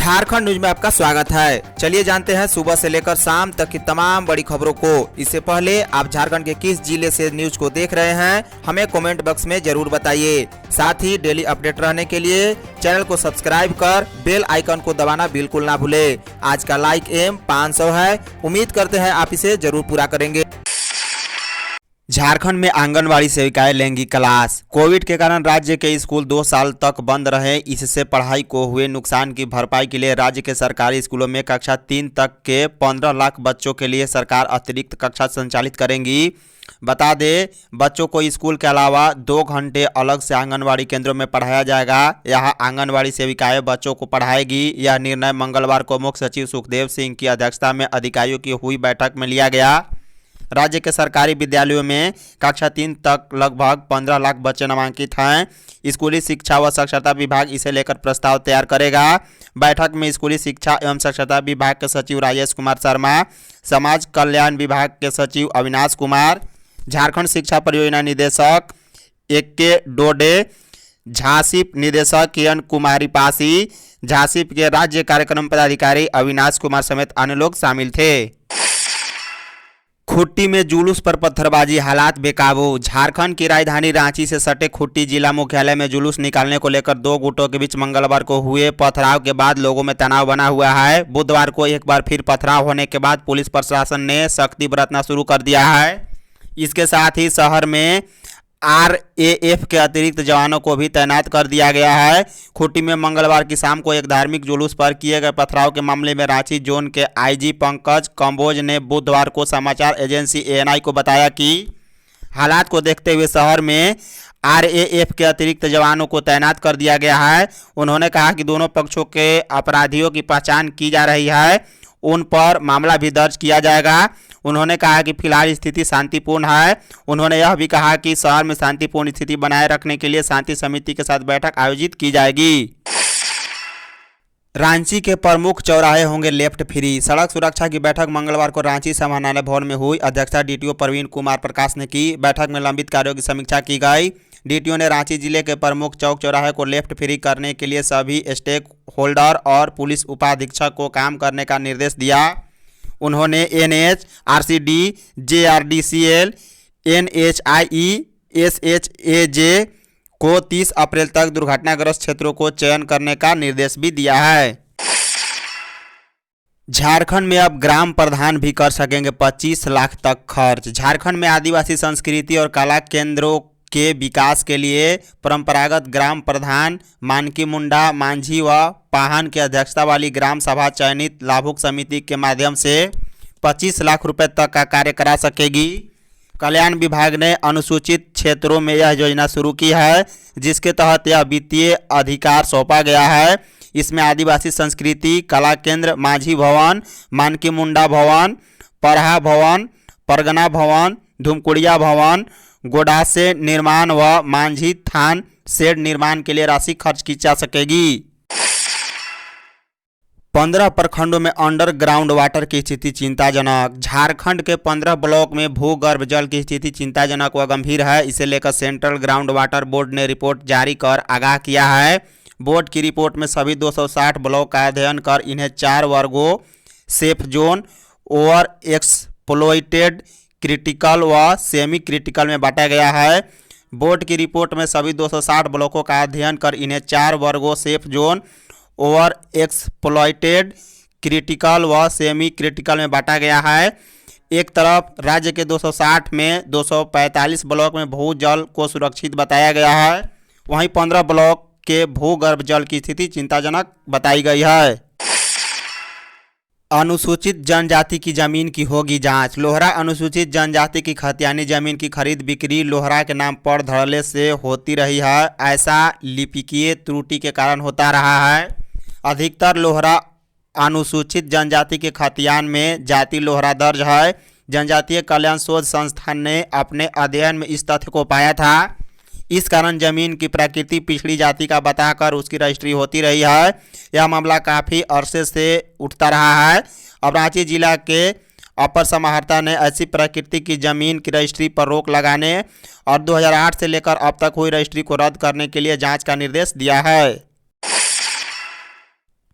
Jharkhand news में आपका स्वागत है। चलिए जानते हैं सुबह से लेकर शाम तक की तमाम बड़ी खबरों को। इससे पहले आप झारखंड के किस जिले से न्यूज को देख रहे हैं हमें कमेंट बॉक्स में जरूर बताइए। साथ ही डेली अपडेट रहने के लिए चैनल को सब्सक्राइब कर बेल आइकन को दबाना बिल्कुल ना भूले। आज का लाइक एम 500 है, उम्मीद करते हैं आप इसे जरूर पूरा करेंगे। झारखंड में आंगनवाड़ी सेविकाएं लेंगी क्लास। कोविड के कारण राज्य के स्कूल 2 साल तक बंद रहे। इससे पढ़ाई को हुए नुकसान की भरपाई के लिए राज्य के सरकारी स्कूलों में कक्षा 3 तक के 15 लाख बच्चों के लिए सरकार अतिरिक्त कक्षा संचालित करेंगी। बता दें, बच्चों को स्कूल के अलावा 2 घंटे अलग से आंगनवाड़ी केंद्रों में पढ़ाया जाएगा। यहाँ आंगनवाड़ी सेविकाएं बच्चों को पढ़ाएगी। यह निर्णय मंगलवार को मुख्य सचिव सुखदेव सिंह की अध्यक्षता में अधिकारियों की हुई बैठक में लिया गया। राज्य के सरकारी विद्यालयों में कक्षा 3 तक लगभग 15 लाख बच्चे नामांकित हैं। स्कूली शिक्षा व साक्षरता विभाग इसे लेकर प्रस्ताव तैयार करेगा। बैठक में स्कूली शिक्षा एवं साक्षरता विभाग के सचिव राजेश कुमार शर्मा, समाज कल्याण विभाग के सचिव अविनाश कुमार, झारखंड शिक्षा परियोजना निदेशक AK डोडे, झांसी निदेशक किरण कुमारी पासी, झांसी के राज्य कार्यक्रम पदाधिकारी अविनाश कुमार समेत अन्य लोग शामिल थे। खुट्टी में जुलूस पर पत्थरबाजी, हालात बेकाबू। झारखंड की राजधानी रांची से सटे खुट्टी जिला मुख्यालय में जुलूस निकालने को लेकर 2 गुटों के बीच मंगलवार को हुए पथराव के बाद लोगों में तनाव बना हुआ है। बुधवार को एक बार फिर पथराव होने के बाद पुलिस प्रशासन ने सख्ती बरतना शुरू कर दिया है। इसके साथ ही शहर में RAF के अतिरिक्त जवानों को भी तैनात कर दिया गया है। खुट्टी में मंगलवार की शाम को एक धार्मिक जुलूस पर किए गए पथराव के मामले में रांची जोन के IG पंकज कंबोज ने बुधवार को समाचार एजेंसी ANI को बताया कि हालात को देखते हुए शहर में RAF के अतिरिक्त जवानों को तैनात कर दिया गया है। उन्होंने कहा कि दोनों पक्षों के अपराधियों की पहचान की जा रही है, उन पर मामला भी दर्ज किया जाएगा। उन्होंने कहा कि फिलहाल स्थिति शांतिपूर्ण है। उन्होंने यह भी कहा कि शहर में शांतिपूर्ण स्थिति बनाए रखने के लिए शांति समिति के साथ बैठक आयोजित की जाएगी। रांची के प्रमुख चौराहे होंगे लेफ्ट फ्री। सड़क सुरक्षा की बैठक मंगलवार को रांची समाहरणालय भवन में हुई। अध्यक्षता DTO प्रवीण कुमार प्रकाश ने की। बैठक में लंबित कार्यों की समीक्षा की गई। DTO ने रांची जिले के प्रमुख चौक चौराहे को लेफ्ट फ्री करने के लिए सभी स्टेक होल्डर और पुलिस उपाधीक्षक को काम करने का निर्देश दिया। उन्होंने NH, RCD, JRDCL, NHIE, SHAJ को 30 अप्रैल तक दुर्घटनाग्रस्त क्षेत्रों को चयन करने का निर्देश भी दिया है। झारखंड में अब ग्राम प्रधान भी कर सकेंगे 25 लाख तक खर्च। झारखंड में आदिवासी संस्कृति और कला केंद्रों के विकास के लिए परंपरागत ग्राम प्रधान, मानकी मुंडा, मांझी व पाहन की अध्यक्षता वाली ग्राम सभा चयनित लाभुक समिति के माध्यम से 25 लाख रुपए तक का कार्य करा सकेगी। कल्याण विभाग ने अनुसूचित क्षेत्रों में यह योजना शुरू की है, जिसके तहत यह वित्तीय अधिकार सौंपा गया है। इसमें आदिवासी संस्कृति कला केंद्र, मांझी भवन, मानकी मुंडा भवन, परहा भवन, परगना भवन, धूमकुड़िया भवन, गोडासे निर्माण व मांझी थान शेड निर्माण के लिए राशि खर्च की जा सकेगी। 15 प्रखंडों में अंडरग्राउंड वाटर की स्थिति चिंताजनक। झारखंड के 15 ब्लॉक में भूगर्भ जल की स्थिति चिंताजनक व गंभीर है। इसे लेकर सेंट्रल ग्राउंड वाटर बोर्ड ने रिपोर्ट जारी कर आगाह किया है। बोर्ड की रिपोर्ट में सभी 260 ब्लॉक का अध्ययन कर इन्हें 4 वर्गों safe zone, over exploited, critical व सेमी क्रिटिकल में बांटा गया है। बोर्ड की रिपोर्ट में सभी 260 ब्लॉकों का अध्ययन कर इन्हें 4 वर्गों safe zone, over exploited, critical व सेमी क्रिटिकल में बांटा गया है। एक तरफ राज्य के 260 में 245 ब्लॉक में भूजल को सुरक्षित बताया गया है, वहीं 15 ब्लॉक के भूगर्भ जल की स्थिति चिंताजनक बताई गई है। अनुसूचित जनजाति की जमीन की होगी जांच। लोहरा अनुसूचित जनजाति की खतियानी जमीन की खरीद बिक्री लोहरा के नाम पर धड़ल्ले से होती रही है। ऐसा लिपिकीय त्रुटि के कारण होता रहा है। अधिकतर लोहरा अनुसूचित जनजाति के खतियान में जाति लोहरा दर्ज है। जनजातीय कल्याण शोध संस्थान ने अपने अध्ययन में इस तथ्य को पाया था। इस कारण जमीन की प्रकृति पिछड़ी जाति का बताकर उसकी रजिस्ट्री होती रही है। यह मामला काफ़ी अरसे से उठता रहा है। अब रांची जिला के अपर समाहर्ता ने ऐसी प्रकृति की जमीन की रजिस्ट्री पर रोक लगाने और 2008 से लेकर अब तक हुई रजिस्ट्री को रद्द करने के लिए जांच का निर्देश दिया है।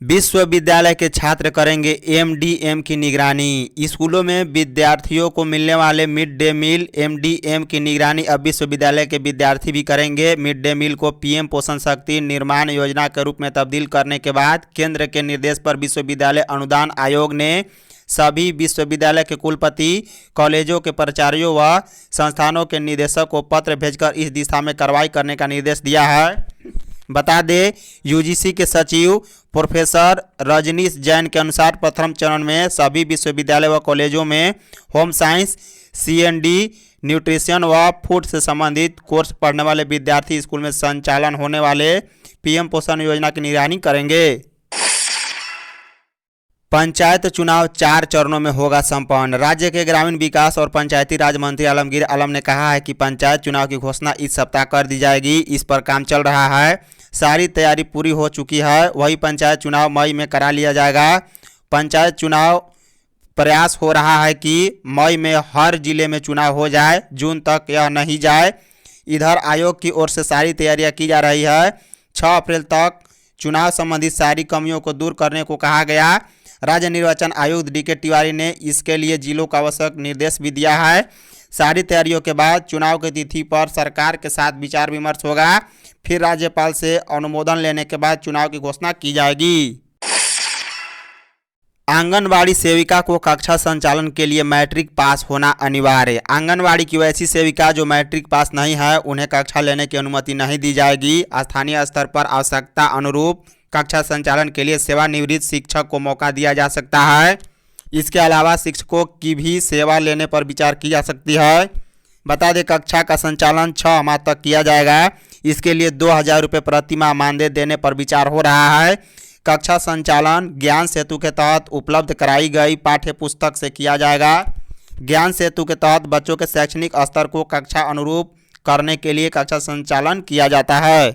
विश्वविद्यालय के छात्र करेंगे एमडीएम की निगरानी। स्कूलों में विद्यार्थियों को मिलने वाले मिड डे मील एमडीएम की निगरानी अब विश्वविद्यालय के विद्यार्थी भी करेंगे। मिड डे मील को पीएम पोषण शक्ति निर्माण योजना के रूप में तब्दील करने के बाद केंद्र के निर्देश पर विश्वविद्यालय अनुदान आयोग ने सभी विश्वविद्यालय के कुलपति, कॉलेजों के प्राचार्यों व संस्थानों के निदेशक को पत्र भेजकर इस दिशा में कार्रवाई करने का निर्देश दिया है। बता दें, यूजीसी के सचिव प्रोफेसर रजनीश जैन के अनुसार प्रथम चरण में सभी विश्वविद्यालय व कॉलेजों में होम साइंस, सीएनडी, न्यूट्रिशन व फूड से संबंधित कोर्स पढ़ने वाले विद्यार्थी स्कूल में संचालन होने वाले पीएम पोषण योजना की निगरानी करेंगे। पंचायत चुनाव 4 चरणों में होगा संपन्न। राज्य के ग्रामीण विकास और पंचायती राज मंत्री आलमगीर आलम ने कहा है कि पंचायत चुनाव की घोषणा इस सप्ताह कर दी जाएगी। इस पर काम चल रहा है, सारी तैयारी पूरी हो चुकी है। वही पंचायत चुनाव मई में करा लिया जाएगा। पंचायत चुनाव प्रयास हो रहा है कि मई में हर जिले में चुनाव हो जाए, जून तक यह नहीं जाए। इधर आयोग की ओर से सारी तैयारियां की जा रही है। 6 अप्रैल तक चुनाव संबंधित सारी कमियों को दूर करने को कहा गया। राज्य निर्वाचन आयुक्त डीके तिवारी ने इसके लिए जिलों को आवश्यक निर्देश भी दिया है। सारी तैयारियों के बाद चुनाव की तिथि पर सरकार के साथ विचार विमर्श होगा, फिर राज्यपाल से अनुमोदन लेने के बाद चुनाव की घोषणा की जाएगी। आंगनवाड़ी सेविका को कक्षा संचालन के लिए मैट्रिक पास होना अनिवार्य। आंगनवाड़ी की वैसी सेविका जो मैट्रिक पास नहीं है, उन्हें कक्षा लेने की अनुमति नहीं दी जाएगी। स्थानीय स्तर पर आवश्यकता अनुरूप कक्षा संचालन के लिए सेवानिवृत्त शिक्षक को मौका दिया जा सकता है। इसके अलावा शिक्षकों की भी सेवा लेने पर विचार की जा सकती है। बता दें, कक्षा का संचालन 6 माह तक किया जाएगा। इसके लिए 2000 रुपये प्रति माह मानदेय देने पर विचार हो रहा है। कक्षा संचालन ज्ञान सेतु के तहत उपलब्ध कराई गई पाठ्य पुस्तक से किया जाएगा। ज्ञान सेतु के तहत बच्चों के शैक्षणिक स्तर को कक्षा अनुरूप करने के लिए कक्षा संचालन किया जाता है।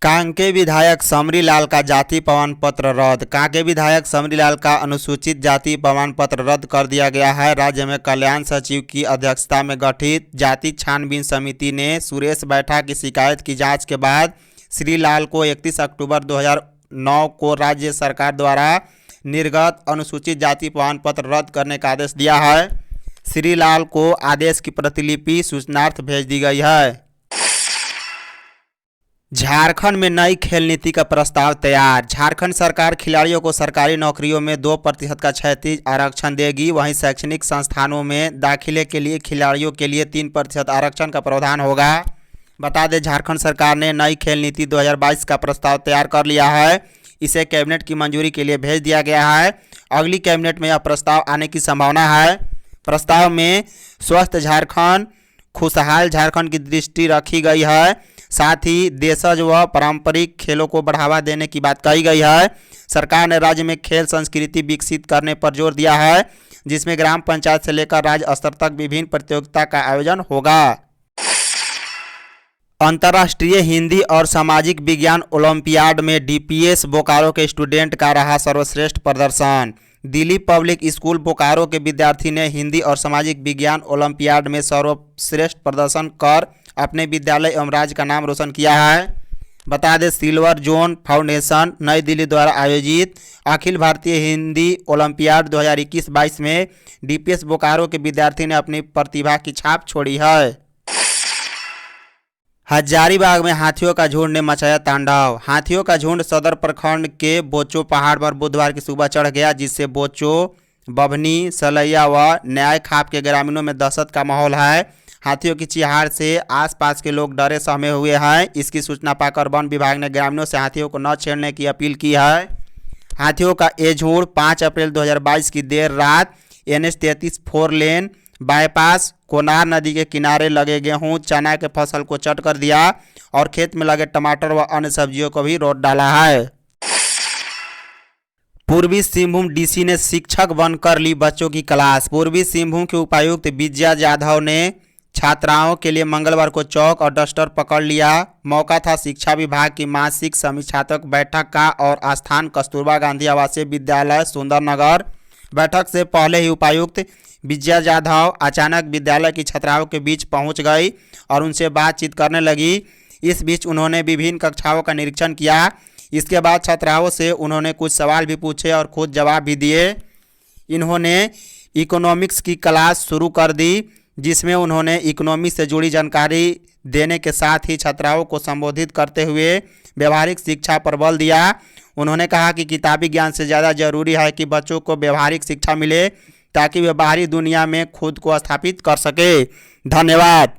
कांके विधायक समरीलाल का जाति प्रमाण पत्र रद्द। कांके विधायक समरीलाल का अनुसूचित जाति प्रमाण पत्र रद्द कर दिया गया है। राज्य में कल्याण सचिव की अध्यक्षता में गठित जाति छानबीन समिति ने सुरेश बैठा की शिकायत की जांच के बाद श्री लाल को 31 अक्टूबर 2009 को राज्य सरकार द्वारा निर्गत अनुसूचित जाति प्रमाण पत्र रद्द करने का आदेश दिया है। श्री लाल को आदेश की प्रतिलिपि सूचनार्थ भेज दी गई है। झारखंड में नई खेल नीति का प्रस्ताव तैयार। झारखंड सरकार खिलाड़ियों को सरकारी नौकरियों में 2% का क्षैतिज आरक्षण देगी। वहीं शैक्षणिक संस्थानों में दाखिले के लिए खिलाड़ियों के लिए 3% आरक्षण का प्रावधान होगा। बता दें, झारखंड सरकार ने नई खेल नीति 2022 का प्रस्ताव तैयार कर लिया है। इसे कैबिनेट की मंजूरी के लिए भेज दिया गया है। अगली कैबिनेट में यह प्रस्ताव आने की संभावना है। प्रस्ताव में स्वस्थ झारखंड, खुशहाल झारखंड की दृष्टि रखी गई है। साथ ही देशज व पारंपरिक खेलों को बढ़ावा देने की बात कही गई है। सरकार ने राज्य में खेल संस्कृति विकसित करने पर जोर दिया है, जिसमें ग्राम पंचायत से लेकर राज्य स्तर तक विभिन्न प्रतियोगिता का आयोजन होगा। अंतर्राष्ट्रीय हिंदी और सामाजिक विज्ञान ओलंपियाड में डीपीएस बोकारो के स्टूडेंट का रहा सर्वश्रेष्ठ प्रदर्शन। दिल्ली पब्लिक स्कूल बोकारो के विद्यार्थी ने हिंदी और सामाजिक विज्ञान ओलंपियाड में सर्वश्रेष्ठ प्रदर्शन कर अपने विद्यालय एवं राज्य का नाम रोशन किया है। बता दें, सिल्वर जोन फाउंडेशन नई दिल्ली द्वारा आयोजित अखिल भारतीय हिंदी ओलंपियाड 2021-22 में डीपीएस बोकारो के विद्यार्थी ने अपनी प्रतिभा की छाप छोड़ी है। हजारीबाग में हाथियों का झुंड ने मचाया तांडव। हाथियों का झुंड सदर प्रखंड के बोचो पहाड़ पर बुधवार की सुबह चढ़ गया, जिससे बोचो, बभनी, सलैया व न्याय खाप के ग्रामीणों में दहशत का माहौल है। हाथियों की चिहाड़ से आसपास के लोग डरे सहमे हुए हैं। इसकी सूचना पाकर वन विभाग ने ग्रामीणों से हाथियों को न छेड़ने की अपील की है। हाथियों का ये झुंड 5 अप्रैल 2022 की देर रात NH-33 4 लेन बाईपास कोनार नदी के किनारे लगे गेहूं, चना के फसल को चट कर दिया और खेत में लगे टमाटर व अन्य सब्जियों को भी रोड डाला है। पूर्वी सिंहभूम डीसी ने शिक्षक बनकर ली बच्चों की क्लास। पूर्वी सिंहभूम के उपायुक्त विजया जाधव ने छात्राओं के लिए मंगलवार को चौक और डस्टर पकड़ लिया। मौका था शिक्षा विभाग की मासिक समीक्षात्मक बैठक का और स्थान कस्तूरबा गांधी आवासीय विद्यालय सुंदरनगर। बैठक से पहले ही उपायुक्त विजया जाधव अचानक विद्यालय की छात्राओं के बीच पहुंच गई और उनसे बातचीत करने लगी। इस बीच उन्होंने विभिन्न कक्षाओं का निरीक्षण किया। इसके बाद छात्राओं से उन्होंने कुछ सवाल भी पूछे और खुद जवाब भी दिए। इन्होंने इकोनॉमिक्स की क्लास शुरू कर दी, जिसमें उन्होंने इकोनॉमी से जुड़ी जानकारी देने के साथ ही छात्राओं को संबोधित करते हुए व्यवहारिक शिक्षा पर बल दिया। उन्होंने कहा कि किताबी ज्ञान से ज़्यादा जरूरी है कि बच्चों को व्यवहारिक शिक्षा मिले ताकि वे बाहरी दुनिया में खुद को स्थापित कर सके। धन्यवाद।